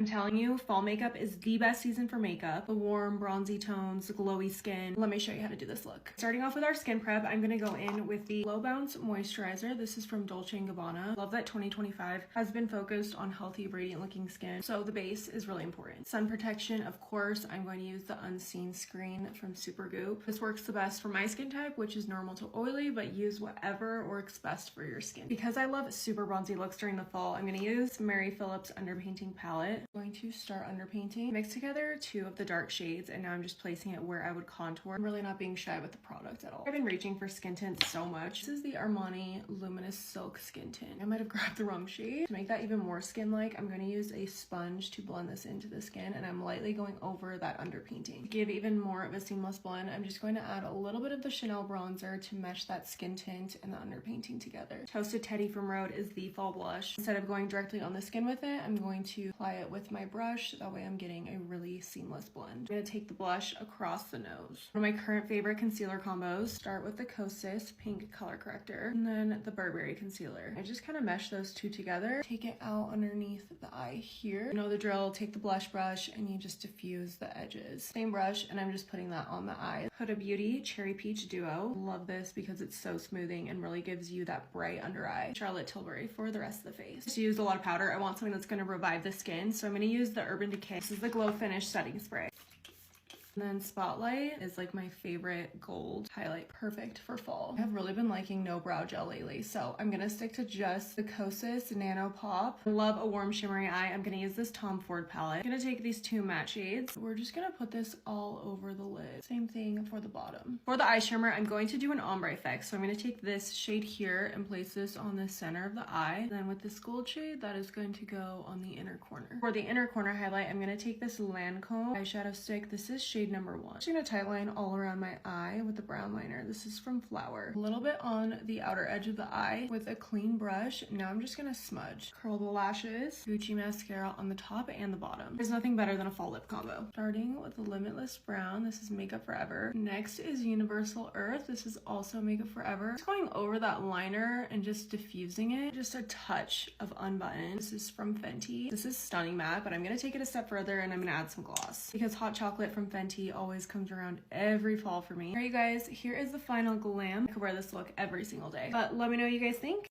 I'm telling you, fall makeup is the best season for makeup. The warm, bronzy tones, the glowy skin. Let me show you how to do this look. Starting off with our skin prep, I'm gonna go in with the Glow Bounce Moisturizer. This is from Dolce & Gabbana. Love that 2025 has been focused on healthy, radiant looking skin. So the base is really important. Sun protection, of course, I'm going to use the Unseen Screen from Supergoop. This works the best for my skin type, which is normal to oily, but use whatever works best for your skin. Because I love super bronzy looks during the fall, I'm gonna use Mary Phillips Underpainting Palette. I'm going to start underpainting. Mix together two of the dark shades, and now I'm just placing it where I would contour. I'm really not being shy with the product at all. I've been reaching for skin tints so much. This is the Armani Luminous Silk Skin Tint. I might have grabbed the wrong shade. To make that even more skin-like, I'm going to use a sponge to blend this into the skin, and I'm lightly going over that underpainting. To give even more of a seamless blend, I'm just going to add a little bit of the Chanel bronzer to mesh that skin tint and the underpainting together. Toasted Teddy from Rhode is the fall blush. Instead of going directly on the skin with it, I'm going to apply it with my brush. That way I'm getting a really seamless blend. I'm going to take the blush across the nose. One of my current favorite concealer combos. Start with the Kosas Pink Color Corrector and then the Burberry Concealer. I just kind of mesh those two together. Take it out underneath the eye here. You know the drill. Take the blush brush and you just diffuse the edges. Same brush, and I'm just putting that on the eye. Huda Beauty Cherry Peach Duo. Love this because it's so smoothing and really gives you that bright under eye. Charlotte Tilbury for the rest of the face. Just use a lot of powder. I want something that's going to revive the skin, so I'm going to use the Urban Decay. This is the Glow Finish Setting Spray. And then Spotlight is like my favorite gold highlight, perfect for fall. I've really been liking no brow gel lately, so I'm gonna stick to just the Kosas Nano Pop. Love a warm shimmery eye. I'm gonna use this Tom Ford palette. I'm gonna take these two matte shades. We're just gonna put this all over the lid. Same thing for the bottom. For the eye shimmer, I'm going to do an ombre effect. So I'm gonna take this shade here and place this on the center of the eye. And then with this gold shade, that is going to go on the inner corner. For the inner corner highlight, I'm gonna take this Lancome eyeshadow stick. This is shade number 1. I'm just gonna tightline all around my eye with the brown liner. This is from Flower. A little bit on the outer edge of the eye with a clean brush. Now I'm just gonna smudge. Curl the lashes. Gucci mascara on the top and the bottom. There's nothing better than a fall lip combo. Starting with the Limitless Brown. This is Makeup Forever. Next is Universal Earth. This is also Makeup Forever. Just going over that liner and just diffusing it. Just a touch of unbutton. This is from Fenty. This is stunning matte, but I'm gonna take it a step further and I'm gonna add some gloss because Hot Chocolate from Fenty always comes around every fall for me. Alright you guys, here is the final glam. I could wear this look every single day, but let me know what you guys think.